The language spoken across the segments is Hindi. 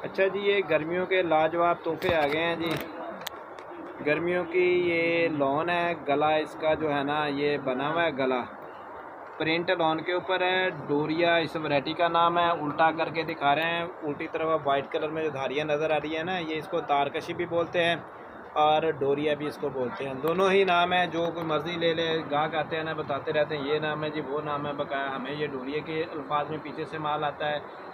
अच्छा जी, ये गर्मियों के लाजवाब तोहफे आ गए हैं जी। गर्मियों की ये लॉन है, गला इसका जो है ना ये बना हुआ है गला। प्रिंट लॉन के ऊपर है, डोरिया इस वैरायटी का नाम है। उल्टा करके दिखा रहे हैं, उल्टी तरफ वाइट कलर में जो धारियाँ नज़र आ रही है ना, ये इसको तारकशी भी बोलते हैं और डोरिया भी इसको बोलते हैं। दोनों ही नाम है, जो कोई मर्ज़ी ले ले। गाहक आते हैं ना, बताते रहते हैं ये नाम है जी, वो नाम है। बकाया हमें ये डोरिया के अल्फाज में पीछे से माल आता है।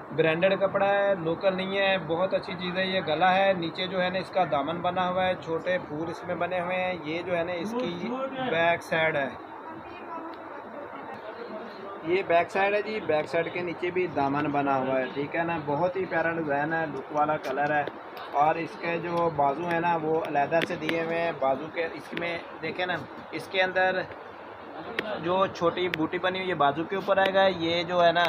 ब्रांडेड कपड़ा है, लोकल नहीं है, बहुत अच्छी चीज़ है। ये गला है, नीचे जो है ना इसका दामन बना हुआ है, छोटे फूल इसमें बने हुए हैं। ये जो है ना इसकी बैक साइड है, ये बैक साइड है जी। बैक साइड के नीचे भी दामन बना हुआ है, ठीक है ना। बहुत ही प्यारा डिज़ाइन है, लुक वाला कलर है। और इसके जो बाजू है ना वो अलहदा से दिए हुए हैं। बाजू के इसमें देखें ना, इसके अंदर जो छोटी बूटी बनी हुई है बाजू के ऊपर आएगा। ये जो है ना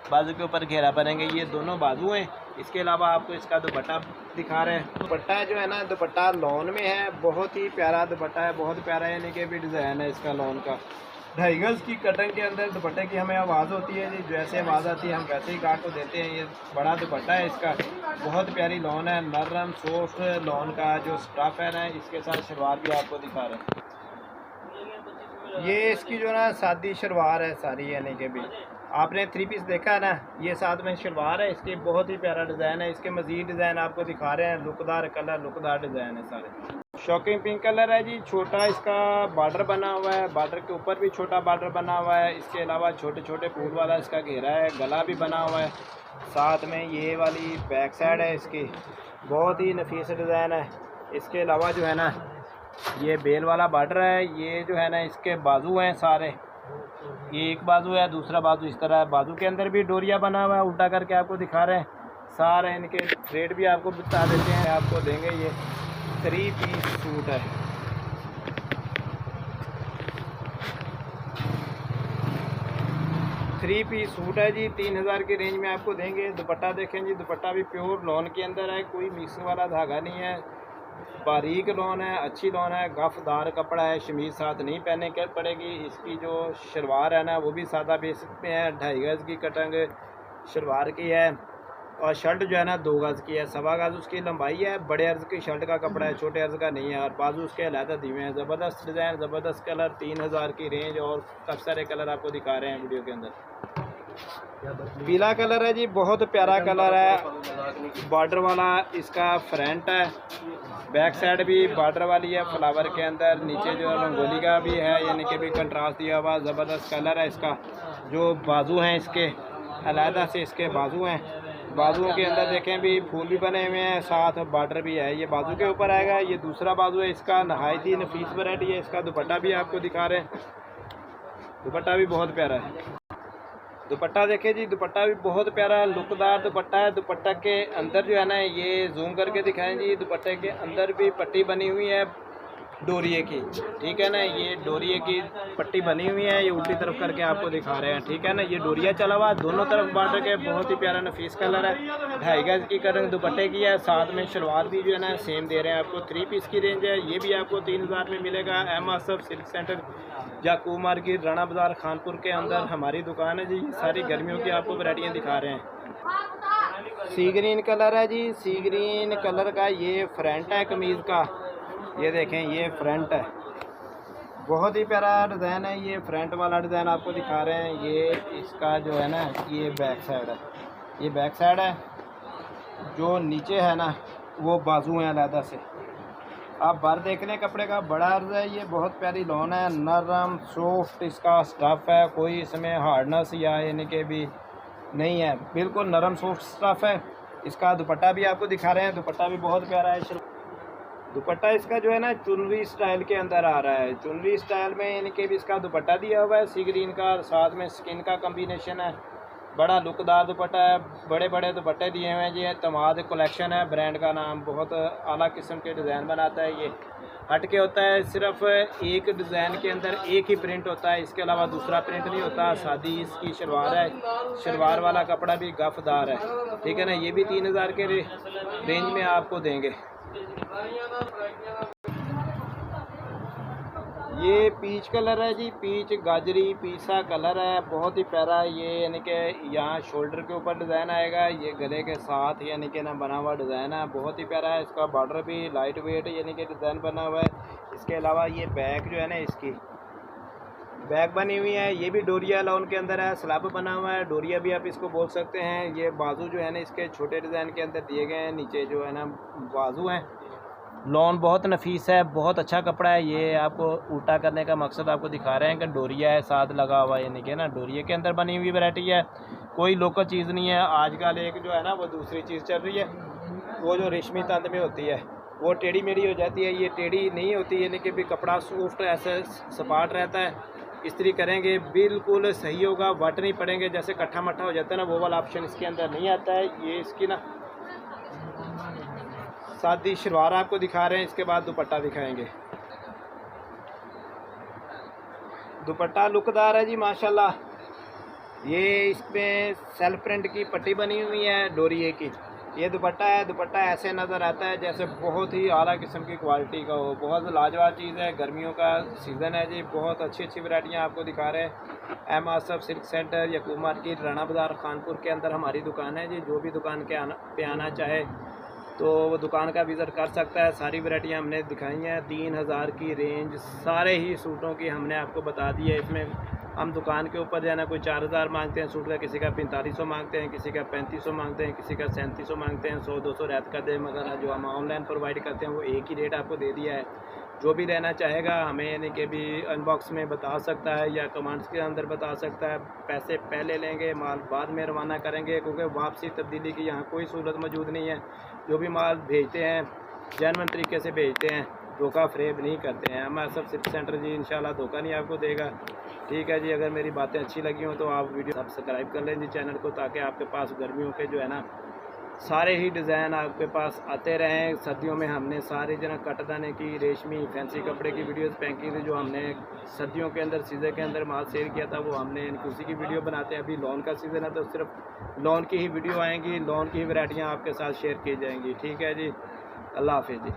बाजू के ऊपर घेरा बनेंगे, ये दोनों बाजू हैं। इसके अलावा आपको इसका दुपट्टा दिखा रहे हैं। दुपट्टा जो है ना, दुपट्टा लॉन में है, बहुत ही प्यारा दुपट्टा है, बहुत प्यारा यानी कि भी डिज़ाइन है इसका लॉन का। 2.5 गज की कटिंग के अंदर दुपट्टे की हमें आवाज़ होती है जी, जैसे आवाज़ आती है हम वैसे ही गार्ड को देते हैं। ये बड़ा दुपट्टा है इसका, बहुत प्यारी लॉन है, नरम सॉफ्ट लॉन का जो स्टफ है ना। इसके साथ शलवार भी आपको दिखा रहे हैं। ये इसकी जो ना सादी शलवार है सारी, यानी कि भी आपने 3 पीस देखा है ना, ये साथ में शलवार है इसकी। बहुत ही प्यारा डिज़ाइन है। इसके मज़ीद डिज़ाइन आपको दिखा रहे हैं, लुकदार कलर, लुकदार डिज़ाइन है सारे। शॉकिंग पिंक कलर है जी, छोटा इसका बॉर्डर बना हुआ है, बॉर्डर के ऊपर भी छोटा बॉर्डर बना हुआ है। इसके अलावा छोटे छोटे फूल वाला इसका घेरा है, गला भी बना हुआ है। साथ में ये वाली बैक साइड है इसकी, बहुत ही नफीस डिज़ाइन है। इसके अलावा जो है ना ये बेल वाला बॉर्डर है। ये जो है ना इसके बाजू हैं सारे, ये एक बाजू है, दूसरा बाजू इस तरह है। बाजू के अंदर भी डोरिया बना हुआ है, उल्टा करके आपको दिखा रहे हैं। सारे इनके रेट भी आपको बता देते हैं, आपको देंगे। ये 3 पीस सूट है। थ्री पीस सूट है जी, 3000 की रेंज में आपको देंगे। दुपट्टा देखें जी, दुपट्टा भी प्योर लॉन के अंदर है, कोई मिक्सिंग वाला धागा नहीं है, बारीक लॉन है, अच्छी लॉन है, गफदार कपड़ा है। शमीज साथ नहीं पहनने के पड़ेगी। इसकी जो शलवार है ना वो भी सादा बेसिक में है, 2.5 गज की कटिंग शलवार की है। और शर्ट जो है ना 2 गज की है, 1.25 गज उसकी लंबाई है। बड़े अर्ज की शर्ट का कपड़ा है, छोटे अर्ज का नहीं है। और बाजू उसके अलहदा दिए हैं। ज़बरदस्त डिज़ाइन, ज़बरदस्त कलर, 3000 की रेंज। और काफ़ी सारे कलर आपको दिखा रहे हैं वीडियो के अंदर। पीला कलर है जी, बहुत प्यारा कलर है, बॉर्डर वाला इसका फ्रंट है। बैक साइड भी बॉर्डर वाली है फ्लावर के अंदर। नीचे जो रंगोली का भी है, यानी कि भी कंट्रास्ट दिया हुआ, ज़बरदस्त कलर है इसका। जो बाजू हैं इसके अलहदा से इसके बाजू हैं, बाजुओं के अंदर देखें भी फूल भी बने हुए हैं, साथ बॉर्डर भी है। ये बाजू के ऊपर आएगा। ये दूसरा बाजू है इसका, नहायत ही नफीस वैरायटी है। इसका दुपट्टा भी आपको दिखा रहे हैं, दुपट्टा भी बहुत प्यारा है। दुपट्टा देखें जी, दुपट्टा भी बहुत प्यारा लुकदार दुपट्टा है। दुपट्टा के अंदर जो है ना ये जूम करके दिखाएं जी, दुपट्टे के अंदर भी पट्टी बनी हुई है डोरिये की, ठीक है ना। ये डोरिये की पट्टी बनी हुई है, ये उल्टी तरफ करके आपको दिखा रहे हैं, ठीक है ना। ये डोरिया चला हुआ, दोनों तरफ बॉर्डर के, बहुत ही प्यारा नफीस कलर है। 2.5 गज की कटिंग दुपट्टे की है, साथ में शलवार भी जो है ना सेम दे रहे हैं आपको। 3 पीस की रेंज है। ये भी आपको 3000 में मिलेगा। एम आसफ सिल्क सेंटर, याकूब मार्केट, राणा बाज़ार, खानपुर के अंदर हमारी दुकान है जी। सारी गर्मियों की आपको वैरायटियाँ दिखा रहे हैं। सी ग्रीन कलर है जी, सी ग्रीन कलर का ये फ्रंट है कमीज़ का। ये देखें, ये फ्रंट है, बहुत ही प्यारा डिज़ाइन है। ये फ्रंट वाला डिज़ाइन आपको दिखा रहे हैं। ये इसका जो है ना ये बैक साइड है, ये बैक साइड है। जो नीचे है ना वो बाजू हैं अलहदा से। आप बाहर देख लें, कपड़े का बड़ा अर्ज है। ये बहुत प्यारी लॉन है, नरम सॉफ्ट इसका स्टफ़ है, कोई इसमें हार्डनेस या यानी कि भी नहीं है, बिल्कुल नरम सॉफ्ट स्टफ़ है। इसका दुपट्टा भी आपको दिखा रहे हैं, दुपट्टा भी बहुत प्यारा है। दुपट्टा इसका जो है ना चुनरी स्टाइल के अंदर आ रहा है, चुनरी स्टाइल में, यानी कि भी इसका दुपट्टा दिया हुआ है सी ग्रीन का, साथ में स्किन का कम्बिनेशन है। बड़ा लुकदार दुपट्टा है, बड़े बड़े दुपट्टे दिए हुए हैं जी। तमाद कलेक्शन है ब्रांड का नाम, बहुत आला किस्म के डिज़ाइन बनाता है। ये हट के होता है, सिर्फ एक डिज़ाइन के अंदर एक ही प्रिंट होता है, इसके अलावा दूसरा प्रिंट नहीं होता। सादी इसकी शलवार है, शलवार वाला कपड़ा भी गफदार है, ठीक है ना। ये भी 3000 के रेंज में आपको देंगे। ये पीच कलर है जी, पीच गाजरी पीसा कलर है, बहुत ही प्यारा। ये यानी कि यहाँ शोल्डर के ऊपर डिज़ाइन आएगा, ये गले के साथ यानी कि ना बना हुआ डिज़ाइन है, बहुत ही प्यारा है। इसका बॉर्डर भी लाइट वेट यानी कि डिज़ाइन बना हुआ है। इसके अलावा ये बैक जो है ना, इसकी बैक बनी हुई है, ये भी डोरिया लॉन के अंदर है, स्लैब बना हुआ है, डोरिया भी आप इसको बोल सकते हैं। ये बाजू जो है ना इसके छोटे डिज़ाइन के अंदर दिए गए हैं, नीचे जो है ना बाजू हैं। लॉन बहुत नफीस है, बहुत अच्छा कपड़ा है। ये आपको उल्टा करने का मकसद आपको दिखा रहे हैं कि डोरिया है साथ लगा हुआ, यानी कि ना डोरिया के अंदर बनी हुई वैरायटी है, कोई लोकल चीज़ नहीं है। आजकल एक जो है ना वो दूसरी चीज़ चल रही है, वो जो रेशमी तंद में होती है वो टेढ़ी मेढ़ी हो जाती है, ये टेढ़ी नहीं होती, यानी कि भी कपड़ा सॉफ्ट ऐसे सपाट रहता है। इस्त्री करेंगे बिल्कुल सही होगा, वट नहीं पड़ेंगे, जैसे कट्ठा मट्ठा हो जाता है ना वो वाला ऑप्शन इसके अंदर नहीं आता है। ये इसकी ना सादी शलवार आपको दिखा रहे हैं, इसके बाद दुपट्टा दिखाएंगे। दुपट्टा लुकदार है जी माशाल्लाह। ये इसमें सेल्फ प्रिंट की पट्टी बनी हुई है डोरिये की। ये दुपट्टा है, दुपट्टा ऐसे नज़र आता है जैसे बहुत ही आला किस्म की क्वालिटी का हो, बहुत लाजवाब चीज़ है। गर्मियों का सीज़न है जी, बहुत अच्छी अच्छी वैरायटियाँ आपको दिखा रहे हैं। M Asaf silk centre Yakub market Rana Bazaar Kanpur के अंदर हमारी दुकान है जी। जो भी दुकान के पे आना चाहे तो वो दुकान का विज़िट कर सकता है। सारी वैरायटियाँ हमने दिखाई हैं, 3000 की रेंज सारे ही सूटों की हमने आपको बता दी है। इसमें हम दुकान के ऊपर जो है ना कोई 4000 मांगते हैं सूट का, किसी का 4500 मांगते हैं, किसी का 3500 मांगते हैं, किसी का 3700 मांगते हैं, 100-200 रैत करते हैं। मगर जो हम ऑनलाइन प्रोवाइड करते हैं वो एक ही रेट आपको दे दिया है। जो भी लेना चाहेगा हमें यानी कि भी अनबॉक्स में बता सकता है या कमेंट्स के अंदर बता सकता है। पैसे पहले लेंगे, माल बाद में रवाना करेंगे, क्योंकि वापसी तब्दीली की यहाँ कोई सूरत मौजूद नहीं है। जो भी माल भेजते हैं जेन्युइन तरीके से भेजते हैं, धोखा फ्रेब नहीं करते हैं। हमारा सब सिल्क सेंटर जी इंशाल्लाह धोखा नहीं आपको देगा। ठीक है जी, अगर मेरी बातें अच्छी लगी हो तो आप वीडियो सब्सक्राइब कर लें जी चैनल को, ताकि आपके पास गर्मियों के जो है ना सारे ही डिज़ाइन आपके पास आते रहें। सर्दियों में हमने सारे जना कटदाने की रेशमी फैंसी कपड़े की वीडियोस फेंकी थी, जो हमने सर्दियों के अंदर सीज़न के अंदर माल सेल किया था, वो हमने उसी की वीडियो बनाते हैं। अभी लॉन का सीज़न है तो सिर्फ लॉन की ही वीडियो आएंगी, लॉन की ही वैरायटियाँ आपके साथ शेयर की जाएंगी। ठीक है जी, अल्लाह हाफिज़ जी।